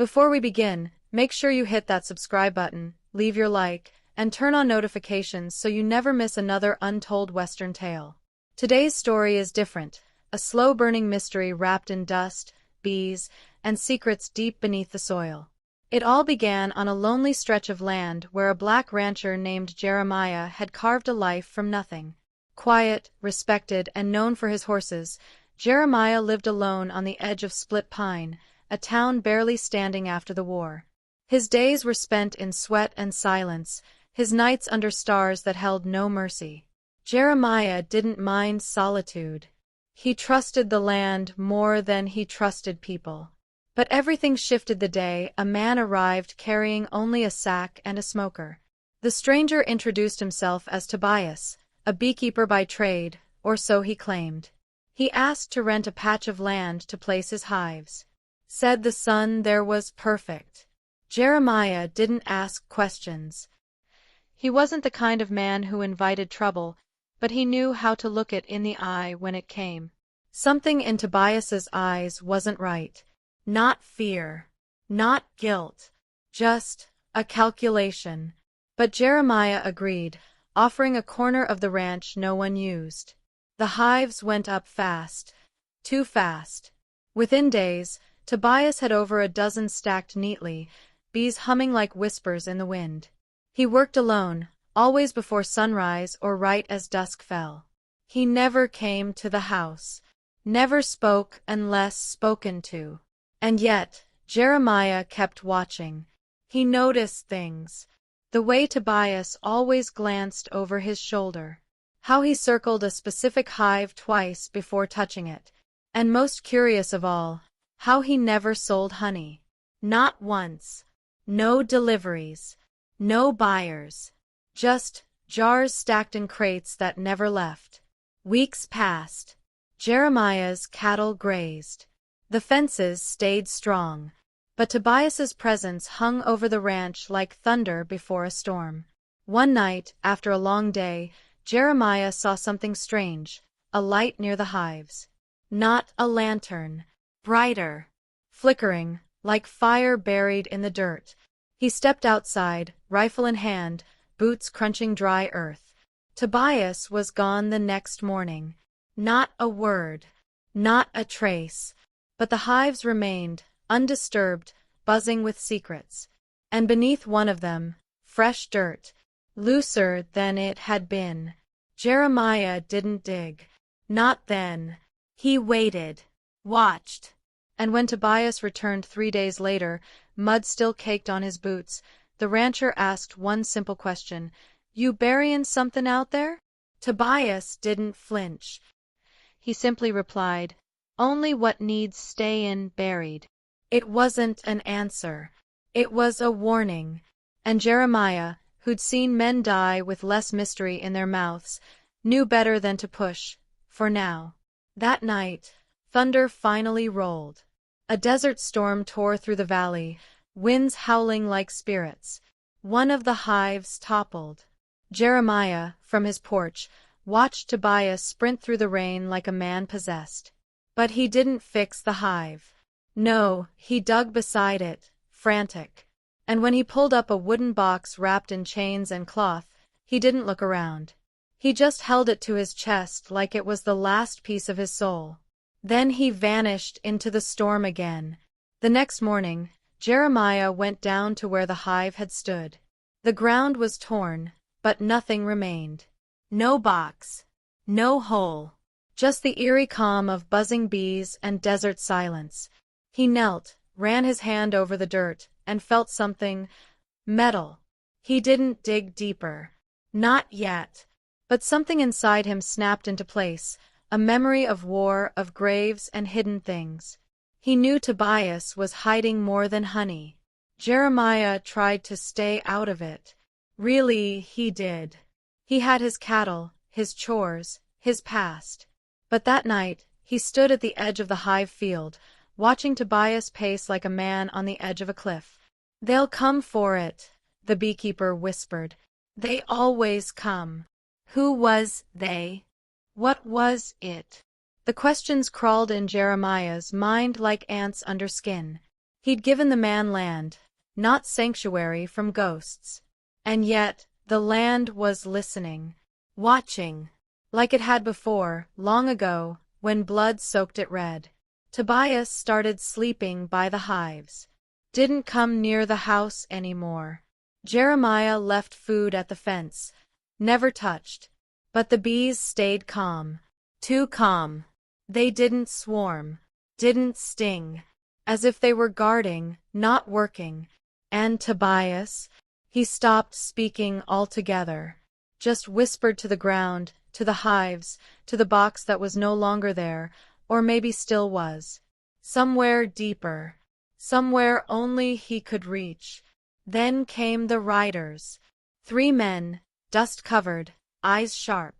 Before we begin, make sure you hit that subscribe button, leave your like, and turn on notifications so you never miss another untold Western tale. Today's story is different, a slow-burning mystery wrapped in dust, bees, and secrets deep beneath the soil. It all began on a lonely stretch of land where a black rancher named Jeremiah had carved a life from nothing. Quiet, respected, and known for his horses, Jeremiah lived alone on the edge of Split Pine, a town barely standing after the war. His days were spent in sweat and silence, his nights under stars that held no mercy. Jeremiah didn't mind solitude. He trusted the land more than he trusted people. But everything shifted the day a man arrived carrying only a sack and a smoker. The stranger introduced himself as Tobias, a beekeeper by trade, or so he claimed. He asked to rent a patch of land to place his hives. Said the sun there was perfect. Jeremiah didn't ask questions. He wasn't the kind of man who invited trouble, but he knew how to look it in the eye when it came. Something in Tobias's eyes wasn't right. Not fear, not guilt, just a calculation. But Jeremiah agreed, offering a corner of the ranch no one used. The hives went up fast, too fast. Within days, Tobias had over a dozen stacked neatly, bees humming like whispers in the wind. He worked alone, always before sunrise or right as dusk fell. He never came to the house, never spoke unless spoken to. And yet, Jeremiah kept watching. He noticed things. The way Tobias always glanced over his shoulder. How he circled a specific hive twice before touching it. And most curious of all, how he never sold honey. Not once. No deliveries. No buyers. Just jars stacked in crates that never left. Weeks passed. Jeremiah's cattle grazed. The fences stayed strong, but Tobias's presence hung over the ranch like thunder before a storm. One night, after a long day, Jeremiah saw something strange, a light near the hives. Not a lantern. Brighter. Flickering, like fire buried in the dirt. He stepped outside, rifle in hand, boots crunching dry earth. Tobias was gone the next morning. Not a word. Not a trace. But the hives remained, undisturbed, buzzing with secrets. And beneath one of them, fresh dirt, looser than it had been. Jeremiah didn't dig. Not then. He waited. Watched. And when Tobias returned 3 days later, mud still caked on his boots, the rancher asked one simple question. "You burying something out there?" Tobias didn't flinch. He simply replied, "Only what needs stayin' buried." It wasn't an answer. It was a warning. And Jeremiah, who'd seen men die with less mystery in their mouths, knew better than to push, for now. That night, thunder finally rolled. A desert storm tore through the valley, winds howling like spirits. One of the hives toppled. Jeremiah, from his porch, watched Tobias sprint through the rain like a man possessed. But he didn't fix the hive. No, he dug beside it, frantic. And when he pulled up a wooden box wrapped in chains and cloth, he didn't look around. He just held it to his chest like it was the last piece of his soul. Then he vanished into the storm again. The next morning, Jeremiah went down to where the hive had stood. The ground was torn, but nothing remained. No box. No hole. Just the eerie calm of buzzing bees and desert silence. He knelt, ran his hand over the dirt, and felt something. Metal. He didn't dig deeper. Not yet. But something inside him snapped into place, a memory of war, of graves and hidden things. He knew Tobias was hiding more than honey. Jeremiah tried to stay out of it. Really, he did. He had his cattle, his chores, his past. But that night, he stood at the edge of the hive field, watching Tobias pace like a man on the edge of a cliff. "They'll come for it," the beekeeper whispered. "They always come." Who was they? What was it? The questions crawled in Jeremiah's mind like ants under skin. He'd given the man land, not sanctuary from ghosts. And yet, the land was listening, watching, like it had before, long ago, when blood soaked it red. Tobias started sleeping by the hives. Didn't come near the house anymore. Jeremiah left food at the fence, never touched. But the bees stayed calm. Too calm. They didn't swarm, didn't sting, as if they were guarding, not working. And Tobias, he stopped speaking altogether, just whispered to the ground, to the hives, to the box that was no longer there, or maybe still was. Somewhere deeper, somewhere only he could reach. Then came the riders. 3 men, dust-covered, eyes sharp.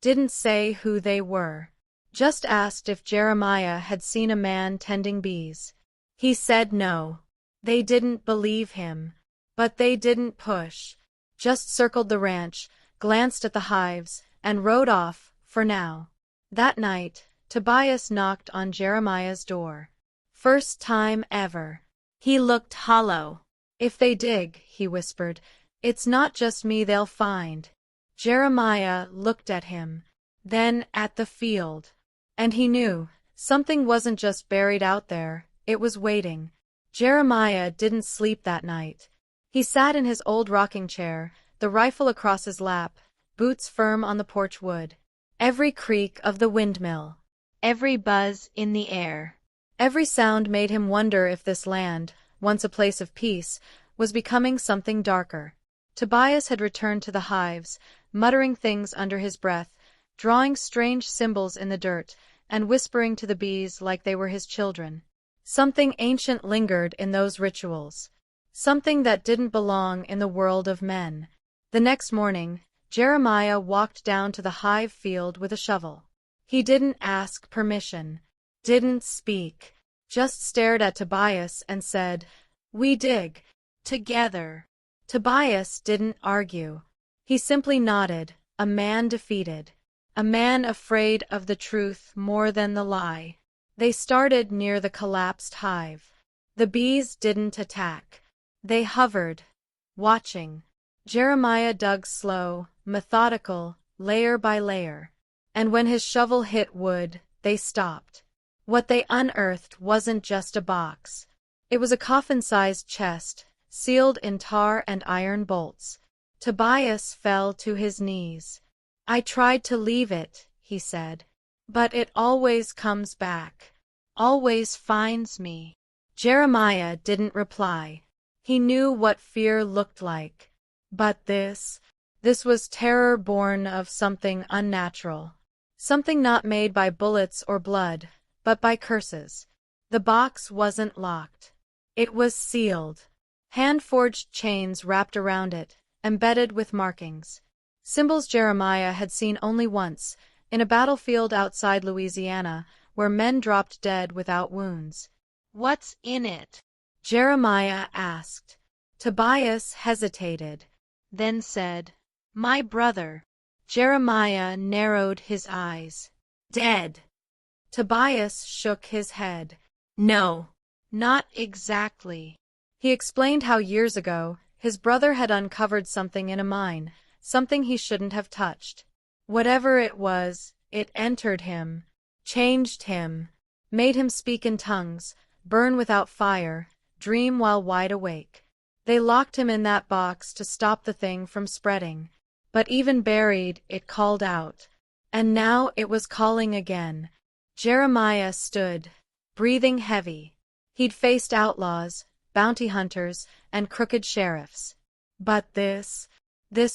Didn't say who they were. Just asked if Jeremiah had seen a man tending bees. He said no. They didn't believe him. But they didn't push. Just circled the ranch, glanced at the hives, and rode off, for now. That night, Tobias knocked on Jeremiah's door. First time ever. He looked hollow. If they dig, he whispered, it's not just me they'll find. Jeremiah looked at him, then at the field. And he knew, something wasn't just buried out there, it was waiting. Jeremiah didn't sleep that night. He sat in his old rocking chair, the rifle across his lap, boots firm on the porch wood. Every creak of the windmill, every buzz in the air, every sound made him wonder if this land, once a place of peace, was becoming something darker. Tobias had returned to the hives, muttering things under his breath, drawing strange symbols in the dirt, and whispering to the bees like they were his children. Something ancient lingered in those rituals. Something that didn't belong in the world of men. The next morning, Jeremiah walked down to the hive field with a shovel. He didn't ask permission, didn't speak, just stared at Tobias and said, "We dig. Together." Tobias didn't argue. He simply nodded, a man defeated. A man afraid of the truth more than the lie. They started near the collapsed hive. The bees didn't attack. They hovered, watching. Jeremiah dug slow, methodical, layer by layer. And when his shovel hit wood, they stopped. What they unearthed wasn't just a box. It was a coffin-sized chest, sealed in tar and iron bolts. Tobias fell to his knees. "I tried to leave it," he said. "But it always comes back. Always finds me." Jeremiah didn't reply. He knew what fear looked like. But this was terror born of something unnatural. Something not made by bullets or blood, but by curses. The box wasn't locked. It was sealed. Hand-forged chains wrapped around it, embedded with markings. Symbols Jeremiah had seen only once, in a battlefield outside Louisiana, where men dropped dead without wounds. "What's in it?" Jeremiah asked. Tobias hesitated, then said, "My brother." Jeremiah narrowed his eyes. "Dead." Tobias shook his head. "No, not exactly." He explained how years ago, his brother had uncovered something in a mine, something he shouldn't have touched. Whatever it was, it entered him, changed him, made him speak in tongues, burn without fire, dream while wide awake. They locked him in that box to stop the thing from spreading. But even buried, it called out. And now it was calling again. Jeremiah stood, breathing heavy. He'd faced outlaws, bounty hunters, and crooked sheriffs. But this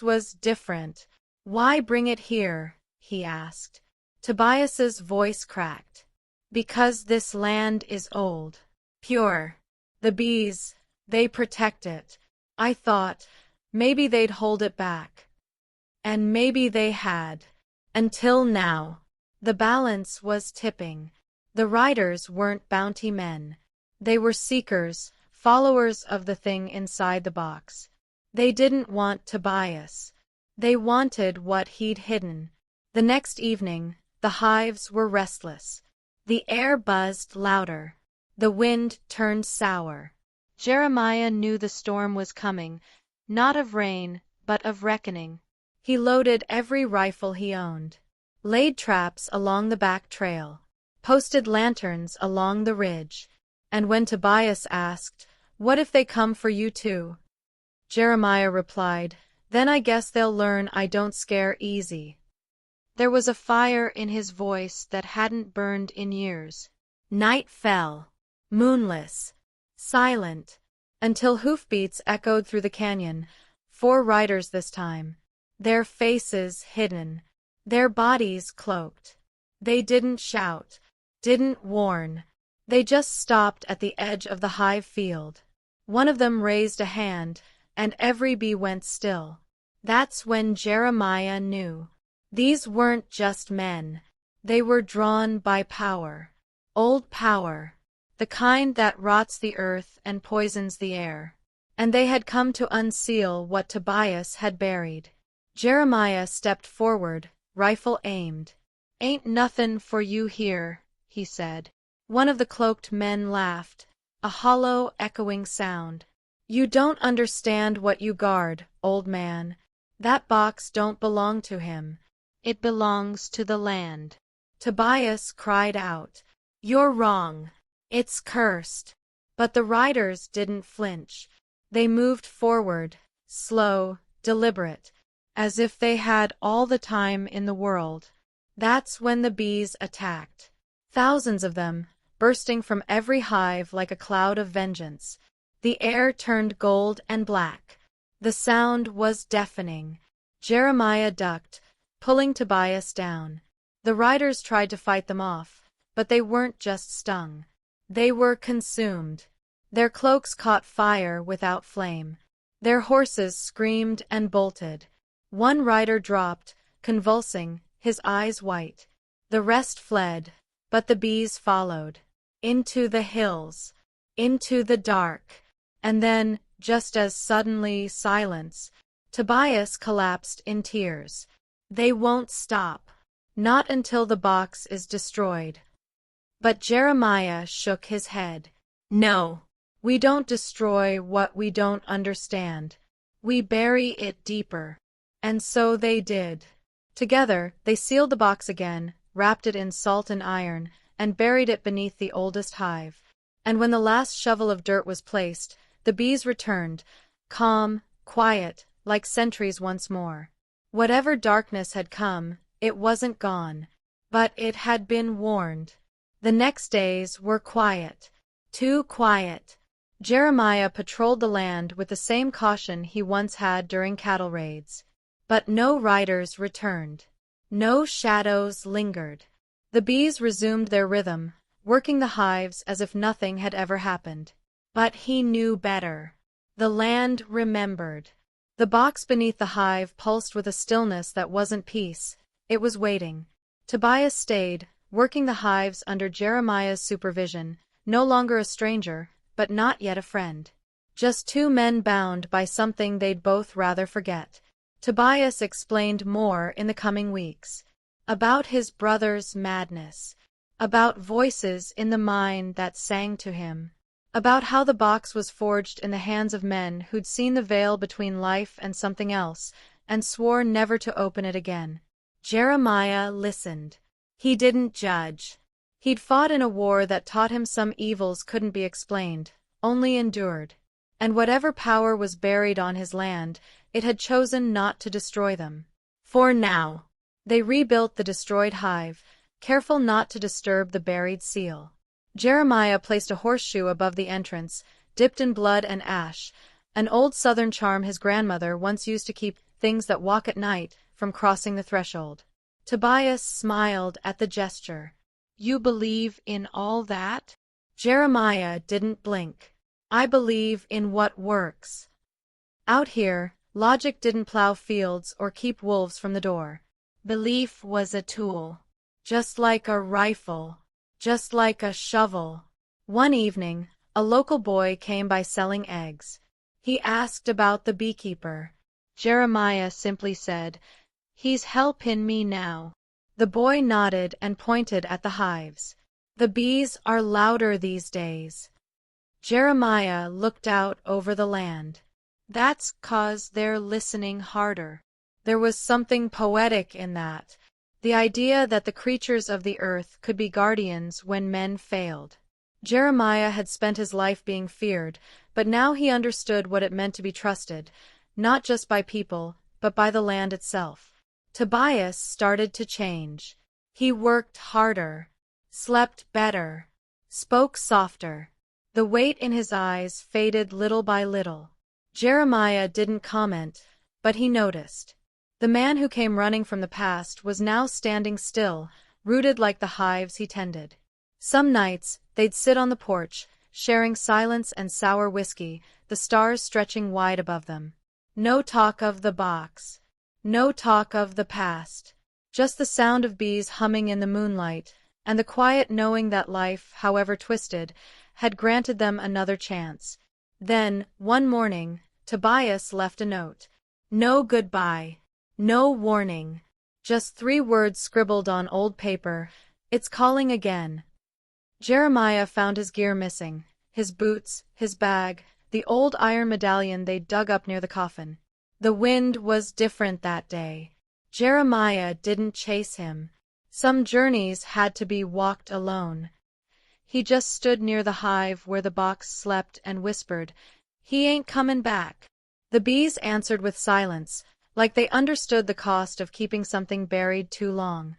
was different. "Why bring it here?" he asked. Tobias's voice cracked. "Because this land is old. Pure. The bees, they protect it. I thought, maybe they'd hold it back. And maybe they had. Until now." The balance was tipping. The riders weren't bounty men. They were seekers, followers of the thing inside the box. They didn't want Tobias. They wanted what he'd hidden. The next evening, the hives were restless. The air buzzed louder. The wind turned sour. Jeremiah knew the storm was coming, not of rain, but of reckoning. He loaded every rifle he owned, laid traps along the back trail, posted lanterns along the ridge, and when Tobias asked, "What if they come for you too?" Jeremiah replied, "Then I guess they'll learn I don't scare easy." There was a fire in his voice that hadn't burned in years. Night fell, moonless, silent, until hoofbeats echoed through the canyon. 4 riders this time, their faces hidden, their bodies cloaked. They didn't shout, didn't warn. They just stopped at the edge of the hive field. One of them raised a hand, and every bee went still. That's when Jeremiah knew. These weren't just men. They were drawn by power. Old power. The kind that rots the earth and poisons the air. And they had come to unseal what Tobias had buried. Jeremiah stepped forward, rifle aimed. "Ain't nothin' for you here," he said. One of the cloaked men laughed, a hollow, echoing sound. "You don't understand what you guard, old man. That box don't belong to him. It belongs to the land." Tobias cried out, "You're wrong. It's cursed." But the riders didn't flinch. They moved forward, slow, deliberate, as if they had all the time in the world. That's when the bees attacked. Thousands of them, bursting from every hive like a cloud of vengeance. The air turned gold and black. The sound was deafening. Jeremiah ducked, pulling Tobias down. The riders tried to fight them off, but they weren't just stung. They were consumed. Their cloaks caught fire without flame. Their horses screamed and bolted. One rider dropped, convulsing, his eyes white. The rest fled, but the bees followed. Into the hills, into the dark. And then, just as suddenly, silence. Tobias collapsed in tears. "They won't stop. Not until the box is destroyed." But Jeremiah shook his head. "No. We don't destroy what we don't understand. We bury it deeper." And so they did. Together, they sealed the box again, wrapped it in salt and iron, and buried it beneath the oldest hive. And when the last shovel of dirt was placed, the bees returned, calm, quiet, like sentries once more. Whatever darkness had come, it wasn't gone. But it had been warned. The next days were quiet. Too quiet. Jeremiah patrolled the land with the same caution he once had during cattle raids. But no riders returned. No shadows lingered. The bees resumed their rhythm, working the hives as if nothing had ever happened. But he knew better. The land remembered. The box beneath the hive pulsed with a stillness that wasn't peace. It was waiting. Tobias stayed, working the hives under Jeremiah's supervision, no longer a stranger, but not yet a friend. Just 2 men bound by something they'd both rather forget. Tobias explained more in the coming weeks. About his brother's madness. About voices in the mine that sang to him. About how the box was forged in the hands of men who'd seen the veil between life and something else, and swore never to open it again. Jeremiah listened. He didn't judge. He'd fought in a war that taught him some evils couldn't be explained, only endured. And whatever power was buried on his land, it had chosen not to destroy them. For now. They rebuilt the destroyed hive, careful not to disturb the buried seal. Jeremiah placed a horseshoe above the entrance, dipped in blood and ash, an old southern charm his grandmother once used to keep things that walk at night from crossing the threshold. Tobias smiled at the gesture. "You believe in all that?" Jeremiah didn't blink. "I believe in what works." Out here, logic didn't plow fields or keep wolves from the door. Belief was a tool. Just like a rifle. Just like a shovel. One evening, a local boy came by selling eggs. He asked about the beekeeper. Jeremiah simply said, "He's helpin' me now." The boy nodded and pointed at the hives. The bees are louder these days. Jeremiah looked out over the land. That's 'cause they're listening harder. There was something poetic in that. The idea that the creatures of the earth could be guardians when men failed. Jeremiah had spent his life being feared, but now he understood what it meant to be trusted, not just by people, but by the land itself. Tobias started to change. He worked harder, slept better, spoke softer. The weight in his eyes faded little by little. Jeremiah didn't comment, but he noticed. The man who came running from the past was now standing still, rooted like the hives he tended. Some nights, they'd sit on the porch, sharing silence and sour whiskey, the stars stretching wide above them. No talk of the box. No talk of the past. Just the sound of bees humming in the moonlight, and the quiet knowing that life, however twisted, had granted them another chance. Then, one morning, Tobias left a note. No goodbye. No warning. Just 3 words scribbled on old paper. It's calling again. Jeremiah found his gear missing. His boots, his bag, the old iron medallion they'd dug up near the coffin. The wind was different that day. Jeremiah didn't chase him. Some journeys had to be walked alone. He just stood near the hive where the box slept and whispered, "He ain't comin' back." The bees answered with silence, like they understood the cost of keeping something buried too long.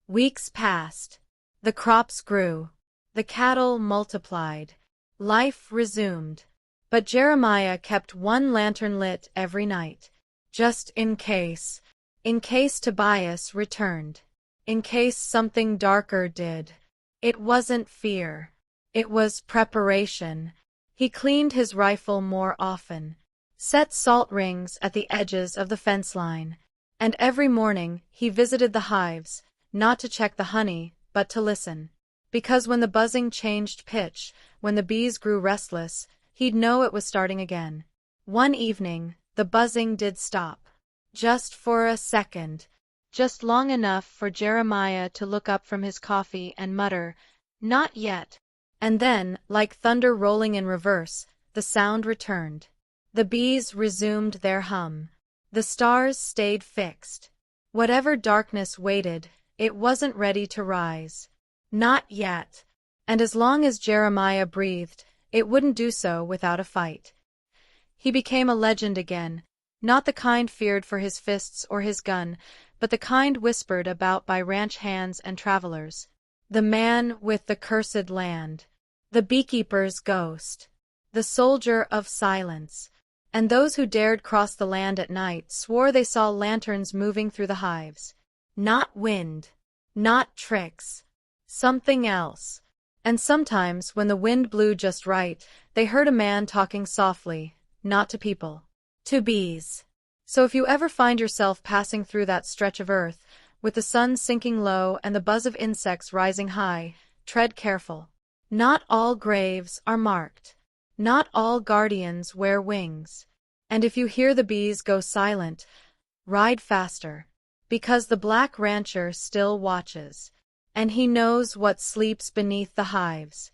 Weeks passed. The crops grew. The cattle multiplied. Life resumed. But Jeremiah kept one lantern lit every night. Just in case. In case Tobias returned. In case something darker did. It wasn't fear. It was preparation. He cleaned his rifle more often. Set salt rings at the edges of the fence line. And every morning he visited the hives, not to check the honey, but to listen. Because when the buzzing changed pitch, when the bees grew restless, he'd know it was starting again. One evening, the buzzing did stop. Just for a second. Just long enough for Jeremiah to look up from his coffee and mutter, "Not yet." And then, like thunder rolling in reverse, the sound returned. The bees resumed their hum. The stars stayed fixed. Whatever darkness waited, it wasn't ready to rise. Not yet. And as long as Jeremiah breathed, it wouldn't do so without a fight. He became a legend again, not the kind feared for his fists or his gun, but the kind whispered about by ranch hands and travelers. The man with the cursed land. The beekeeper's ghost. The soldier of silence. And those who dared cross the land at night swore they saw lanterns moving through the hives. Not wind. Not tricks. Something else. And sometimes, when the wind blew just right, they heard a man talking softly, not to people, to bees. So if you ever find yourself passing through that stretch of earth, with the sun sinking low and the buzz of insects rising high, tread careful. Not all graves are marked. Not all guardians wear wings. And if you hear the bees go silent, ride faster. Because the black rancher still watches. And he knows what sleeps beneath the hives.